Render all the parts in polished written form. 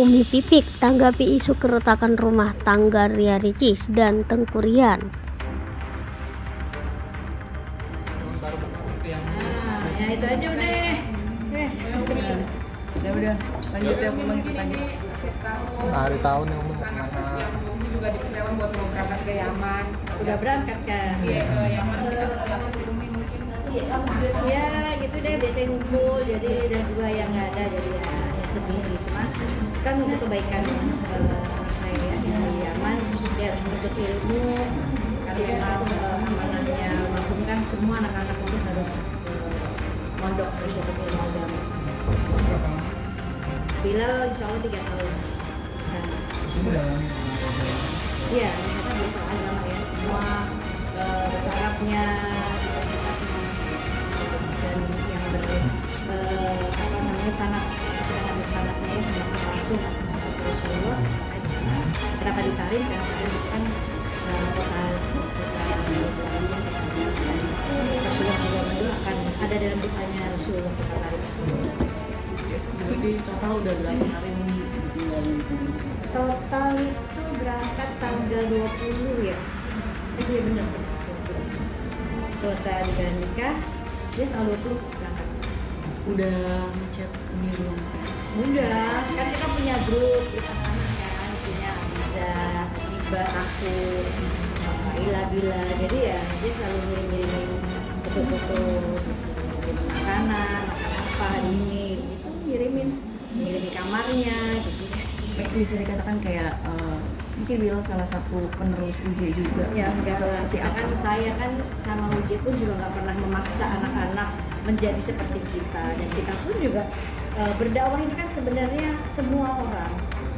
Umi Pipik tanggapi isu keretakan rumah tangga Ria Ricis dan Tengku Rian. Ya itu aja udah. Udah. Lanjut ya, lanjut. Hari tahun yang mau anak yang Umi juga diperlukan buat mau berangkat ke Yaman. Udah berangkat kan? Iya ke Yaman, kita ke Yaman di Umi mungkin. Ya gitu deh, biasanya ngumpul, jadi udah 2 yang nggak ada, jadi ya sedih sih. Cuma kan untuk kebaikan saya ya, di Yaman, dia harus menuntut ilmu. Karena memang amanahnya almarhum kan semua anak-anak itu harus mondok, harus dapat ilmu agama. Bilal insya Allah 3 tahun di sana. Iya, mereka biasa agama ya, semua bahasa Arabnya, dan yang sanad, sedangkan sanadnya ya langsung Rasulullah. Kenapa ditarik? Karena itu kan kota Rasulullah juga akan ada dalam doanya Rasulullah kita tarik. Berarti total udah berapa hari nih tinggal di sini? Total itu berangkat tanggal 20 ya. Iya benar. Selesai adegan nikah, dia tanggal 20 berangkat. Udah ngechat ini belum? Udah, kan kita punya grup anak-anak kan, isinya Abiza, Iba, aku, Ila. Jadi ya dia selalu ngirim-ngirim foto-foto makanan apa hari ini, itu ngirim di kamarnya gitu. Bisa dikatakan kayak mungkin bilang salah satu penerus UJ juga. Ya enggak lah, seperti apa? kan saya kan sama UJ pun juga nggak pernah memaksa anak-anak menjadi seperti kita, dan kita pun juga berdakwah ini kan sebenarnya semua orang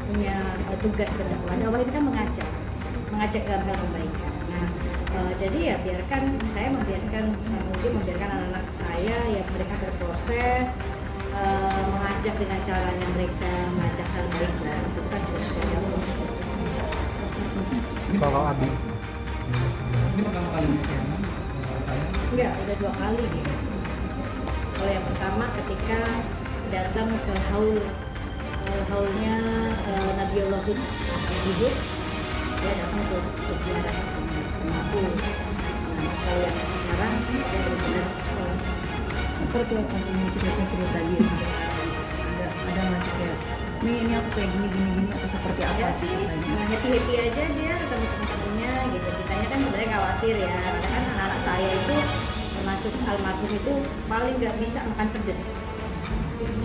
punya tugas berdakwah. Dakwah ini kan mengajak dalam hal kebaikan. Nah, jadi ya saya membiarkan UJ membiarkan anak-anak saya ya mereka berproses, mengajak dengan caranya mereka mengajak hal baik, dan itu kan terus berjalan. kalau Abi Ini pertama kali di Yaman? Enggak, udah 2 kali gitu. Kalau yang pertama ketika datang ke haulnya Nabiullah Hud, dia datang untuk berziarah sama aku. Nah, kalau yang sekarang dia benar-benar sekolah. Seperti apa sih cerita tadi? Ada masih kayak ini aku kayak gini atau seperti apa? Enggak sih, happy aja dia ketemu teman-temannya gitu. Kitanya kan sebenarnya khawatir ya, karena kan anak-anak saya itu termasuk almarhum itu paling nggak bisa makan pedes,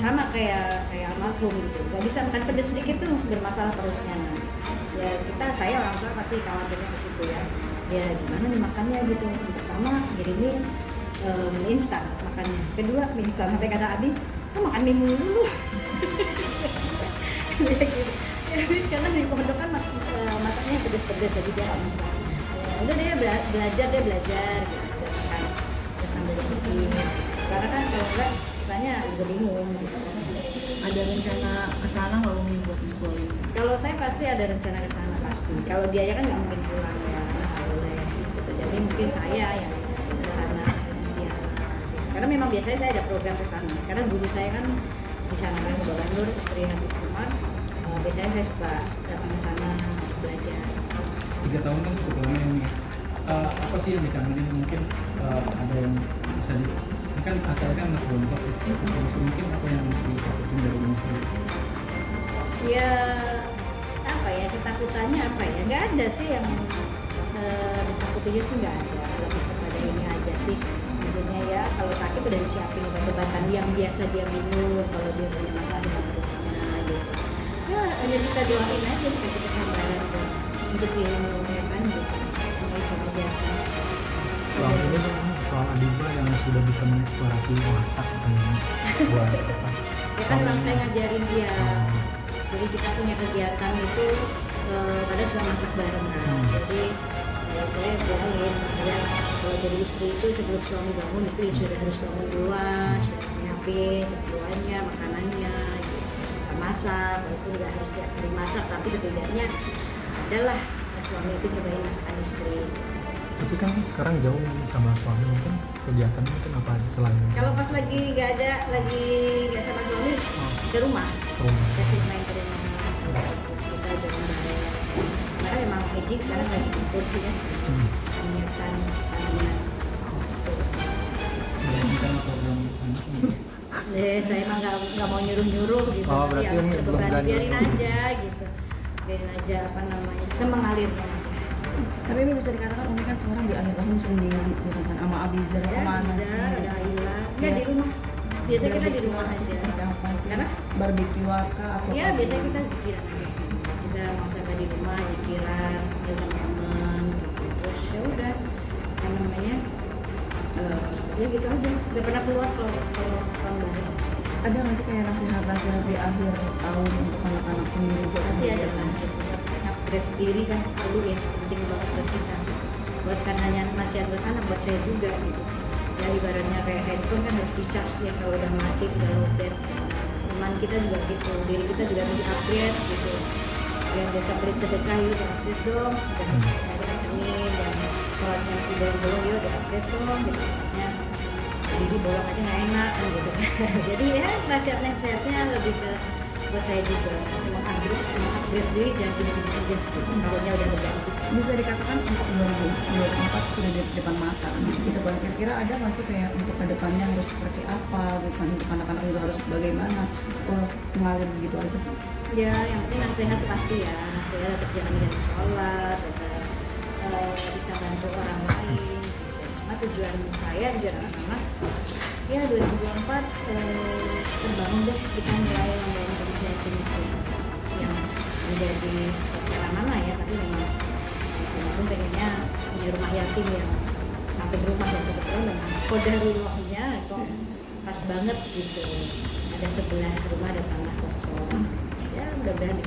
sama kayak almarhum gitu, nggak bisa makan pedes sedikit tuh masih bermasalah perutnya. Ya saya orang tua pasti khawatirnya ke situ ya. Ya gimana nih makannya gitu. Pertama kirimin mie instan makannya, kedua mie instan, sampai kata Abi, makan mie mulu. Ya gitu. Ya habis karena di pondok kan masaknya pedes-pedes jadi dia nggak bisa. Udah dia belajar gitu kan. Sambil begini. Karena kan kalau enggak kitanya juga bingung gitu. Ada rencana kesana nggak Umi buat nyusulin? Kalau saya pasti ada rencana ke sana pasti. Kalau dia ya kan nggak mungkin pulang ya, nggak boleh. Gitu. Jadi mungkin saya yang ke sana siang. Karena memang biasanya saya ada program ke sana. Karena guru saya kan di sana kan Bapak Nur, istri Habib Umar. Biasanya saya suka datang ke sana belajar. 3 tahun kan cukup lama ini. Apa sih yang dikangenin? Mungkin ada yang bisa ini kan acara kan anak bontot. Mungkin apa yang ditakutin dari ini sendiri? Ya apa ya, ketakutannya apa ya, nggak ada sih yang ditakutinya sih, nggak ada, lebih kepada ini aja sih. Maksudnya ya kalau sakit udah disiapin obat-obatan yang biasa dia minum, kalau dia punya masalah dengan perutnya gitu. Ya hanya bisa doain aja, dikasih kesabaran untuk ilmu ya kan gitu. Itu biasa. soal ini kan soal Adiba yang sudah bisa mengeksplorasi masak katanya buat apa? Ya kan orang saya ngajarin dia. Jadi kita punya kegiatan itu pada suka masak bareng kan. Jadi saya bilangin ya kalau jadi istri itu sebelum suami bangun, istri sudah harus bangun duluan, sudah nyiapin keperluannya, makanannya, gitu. Bisa masak, walaupun nggak harus tiap hari masak, tapi setidaknya adalah suami itu nyobain masakan istri. Tapi kan sekarang jauh nih sama suami, mungkin kegiatan mungkin apa aja selain Kalau pas lagi nggak sama suami ke rumah, kasih main ke rumah. Edik sekarang lagi ikut ya menyiapkan tandingan. Bayangkan program anak ini. Saya emang nggak mau nyuruh gitu. Oh, berarti Umi belum berani. Biarin aja gitu. Biarin aja apa namanya, semengalirnya aja. Tapi ini bisa dikatakan Umi kan sekarang di akhir tahun sendiri gitu kan, sama Abizar Ya, kemana bisa, sih? ada hilang. Nggak di rumah. Biasanya kita di rumah aja. Seperti apa sih? Karena Barbecue atau ya apa? biasanya kita zikiran aja sih. Kita masakan di rumah zikiran dengan teman. Terus ya udah, apa namanya? Ya gitu aja. Gak pernah keluar kalau tahun baru. Ada nggak sih kayak nasihat di akhir tahun untuk anak-anak sendiri? buat Pasti ada kebiasaan? upgrade diri kan perlu ya, penting banget buat kita. Buat kan hanya nasihat buat anak, buat saya juga gitu. Ya ibaratnya kayak handphone kan harus dicas ya, kalau udah mati udah lowbat. Teman kita juga gitu, diri kita juga harus upgrade gitu. Yang biasa beri sedekah yuk upgrade dong, sudah ada kencengin dan sholatnya masih bolong-bolong yuk upgrade dong gitu. Ya, jadi bolong aja nggak enak kan gitu. Jadi ya nasihatnya lebih ke buat saya juga, saya mau upgrade diri, jangan gini-gini aja tahunnya udah berganti. Bisa dikatakan untuk 2024 sudah di depan mata gitu kan, kira-kira ada nggak sih kayak untuk kedepannya harus seperti apa gitu kan, untuk anak-anak juga harus bagaimana, terus mengalir begitu aja? Ya yang penting nasihat pasti ya, nasihat tetap jangan dengan sholat, tetap bisa bantu orang lain gitu. Cuma tujuan anak-anak ya 2024 terbangun deh, kita mulai membangun rumah yatim itu yang menjadi mana ya, tapi memang walaupun pengennya punya rumah yatim yang sampai berumah dan kebetulan memang qadarullah-nya itu pas banget gitu, ada sebelah rumah ada tanah kosong ya, mudah-mudahan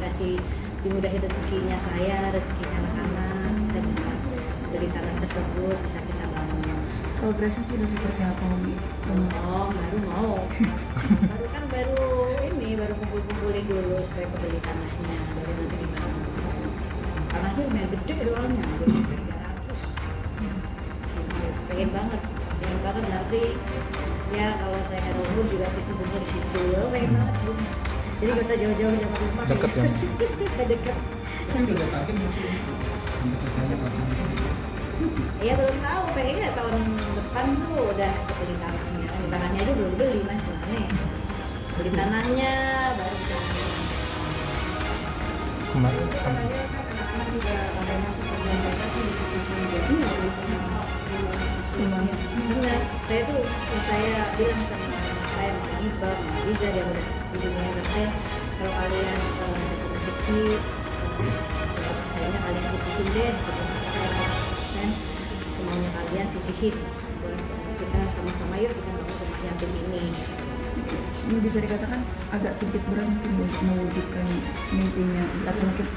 dimudahin rezekinya saya, rezekinya anak-anak, kita bisa beli tanah tersebut, bisa kita bangun. Progresnya sudah seperti apa Umi? baru baru kumpul-kumpulin dulu supaya kebeli tanahnya, baru nanti dibangun. Tanahnya lumayan gede doangnya, 300. Pengen banget nanti ya kalau saya ada umur juga kumpulnya di situ, pengen banget Bu. Jadi nggak usah jauh-jauh dari rumah. Deket ya? Deket. Kan udah target masih sampai selesai tahun. Iya belum tahu, pengennya tahun depan tuh udah beli tanahnya. Tanahnya aja belum beli Mas nih. Beli tanahnya baru kita. Kemarin Katanya kan anak-anak juga ada masuk ke dasar tuh di sisi juga. Benar. Saya bilang sama saya sama Iba, sama Riza yang udah di dunia entertain, kalau kalian dapat rezeki, sayangnya kalian sisihin deh, saya semuanya kalian sisihin. Kita sama-sama yuk kita bangun rumah yatim ini. Ini bisa dikatakan agak sedikit berat mungkin untuk mewujudkan mimpinya, atau mungkin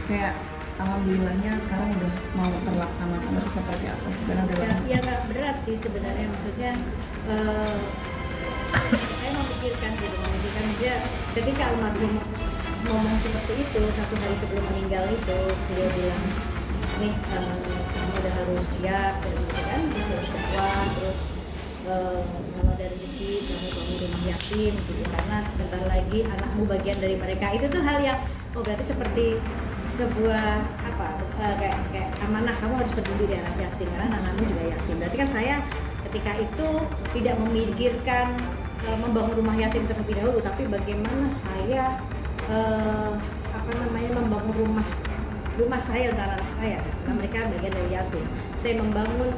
kayak alhamdulillahnya sekarang udah mau terlaksanakan, atau seperti apa sebenarnya? Ya nggak berat sih sebenarnya, maksudnya saya memikirkan aja ketika almarhum ngomong seperti itu 1 hari sebelum meninggal itu, dia bilang nih kamu udah harus siap gitu kan, terus harus dakwah, terus kalau ada rezeki kamu bangun rumah yatim gitu, karena sebentar lagi anakmu bagian dari mereka. Itu tuh hal yang berarti seperti sebuah kayak amanah, kamu harus peduli di anak yatim karena anakmu juga yatim. Berarti kan saya ketika itu tidak memikirkan membangun rumah yatim terlebih dahulu, tapi bagaimana saya membangun rumah saya untuk anak saya, karena mereka bagian dari yatim. Saya membangun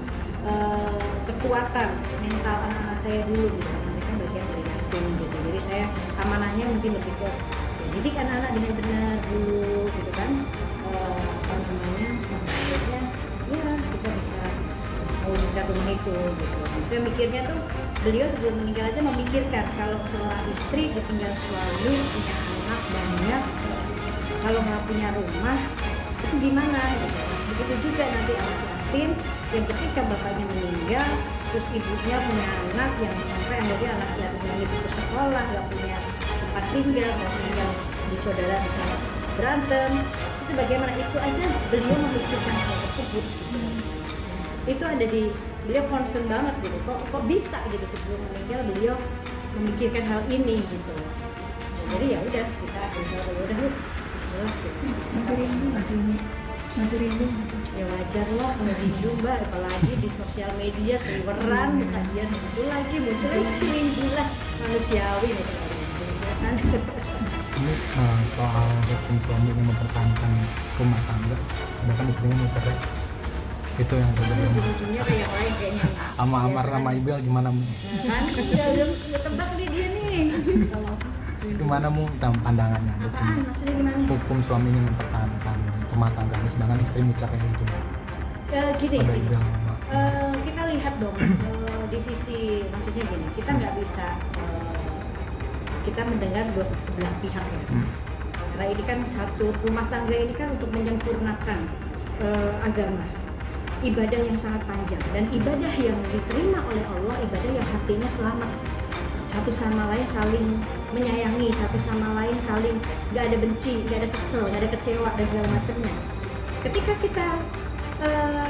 kekuatan mental anak-anak saya dulu gitu, karena mereka bagian dari yatim gitu. Jadi saya amanahnya mungkin lebih ke didik anak-anak dengan benar dulu gitu kan, sampai akhirnya ya kita bisa mewujudkan rumah itu gitu. Saya mikirnya tuh beliau sebelum meninggal aja memikirkan kalau seorang istri ditinggal suami, punya anak banyak, kalau nggak punya rumah itu gimana gitu. Begitu juga nanti anak yatim yang ketika bapaknya meninggal, terus ibunya punya anak yang sampai akhirnya anak yatim yang itu sekolah, nggak punya tempat tinggal, nggak tinggal di saudara bisa berantem, itu bagaimana, itu aja beliau memikirkan hal tersebut gitu. Itu ada di beliau, concern banget gitu, kok bisa gitu sebelum meninggal beliau memikirkan hal ini gitu. Jadi ya udah kita udah yuk Bismillah gitu. Masih ini Masih rindu. Ya wajar lah kalau rindu mbak, apalagi di sosial media seliweran kajian muncul lagi masih rindu lah, manusiawi misalnya rindu ya kan. Ini soal hukum suami yang mempertahankan rumah tangga sedangkan istrinya mau cerai, itu yang terjadi Ujung-ujungnya kayak yang lain kayaknya. sama Amar sama Ibel. Gimana mu? Kan udah tebak nih dia nih. Gimana mu pandangannya di sini? Apaan maksudnya gimana? Hukum suami ini mempertahankan rumah tangganya sedangkan istri mau cerai gitu. Gini, Ada Ibel sama kita lihat dong di sisi, maksudnya gini, kita nggak bisa kita mendengar dua belah pihak ya. Karena ini kan satu rumah tangga ini kan untuk menyempurnakan agama, ibadah yang sangat panjang, dan ibadah yang diterima oleh Allah, ibadah yang hatinya selamat, satu sama lain saling menyayangi, satu sama lain saling nggak ada benci, nggak ada kesel, nggak ada kecewa dan segala macamnya. Ketika kita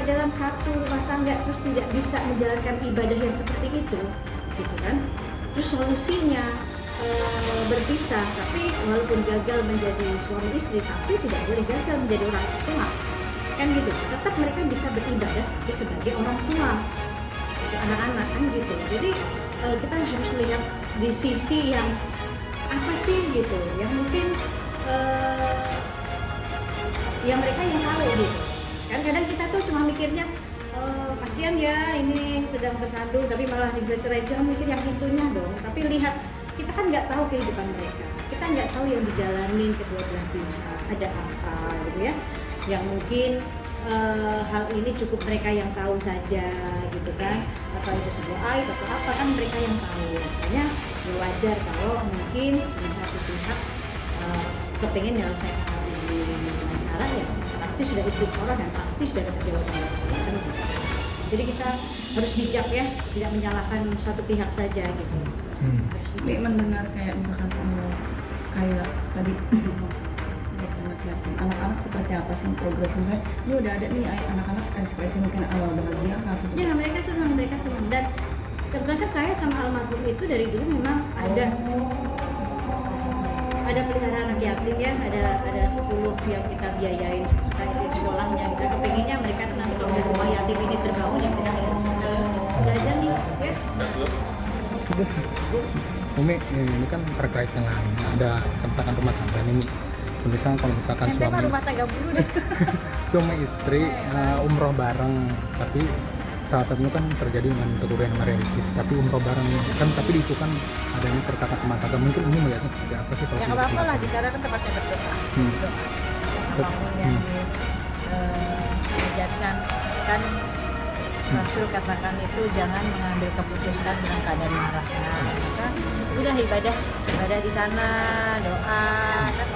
dalam satu rumah tangga terus tidak bisa menjalankan ibadah yang seperti itu, gitu kan? Terus solusinya berpisah, tapi walaupun gagal menjadi suami istri, tapi tidak boleh gagal menjadi orang tua, kan gitu. Tetap mereka bisa beribadah tapi sebagai orang tua, itu anak-anak kan gitu. Jadi kita harus melihat di sisi yang apa sih gitu, yang mungkin yang mereka yang tahu gitu. Kan kadang kita tuh cuma mikirnya kasihan ya ini sedang bersandung tapi malah dicerai, jangan mikir yang itunya dong. Tapi lihat, kita kan nggak tahu kehidupan mereka, kita nggak tahu yang dijalanin kedua belah pihak, ada apa gitu ya, yang mungkin hal ini cukup mereka yang tahu saja gitu kan, atau itu sebuah aib atau apa, kan mereka yang tahu. Makanya ya wajar kalau mungkin di satu pihak kepengen menyelesaikan hal ini dengan cara ya pasti sudah istiqoroh dan pasti sudah ada jawaban kan gitu. Jadi kita harus bijak ya, tidak menyalahkan satu pihak saja gitu. Tapi mendengar kayak misalkan kayak tadi anak-anak seperti apa sih progres, misalnya ini udah ada nih anak-anak ekspresi mungkin awal bahagia atau Ya mereka senang dan kebetulan kan saya sama almarhum itu dari dulu memang ada pelihara anak yatim ya, ada 10 yang kita biayain di sekolahnya. Kita kepengennya mereka nanti kalau udah rumah yatim ini terbangun ya kita belajar nih ya. Umi, ini kan terkait dengan ada tentang rumah tangga ini. Semisal kalau misalkan Rumah tangga dulu deh. suami istri umroh bareng, tapi salah satunya kan terjadi dengan Teguh sama Ricis, tapi umroh bareng kan, tapi diisukan adanya keretakan rumah tangga. Mungkin Umi melihatnya seperti apa sih kalau Ya nggak apa-apa lah, di sana kan tempatnya berdoa. Apapun yang dijadikan kan Rasul katakan itu jangan mengambil keputusan dengan keadaan marah. Maka udah ibadah di sana, doa kan.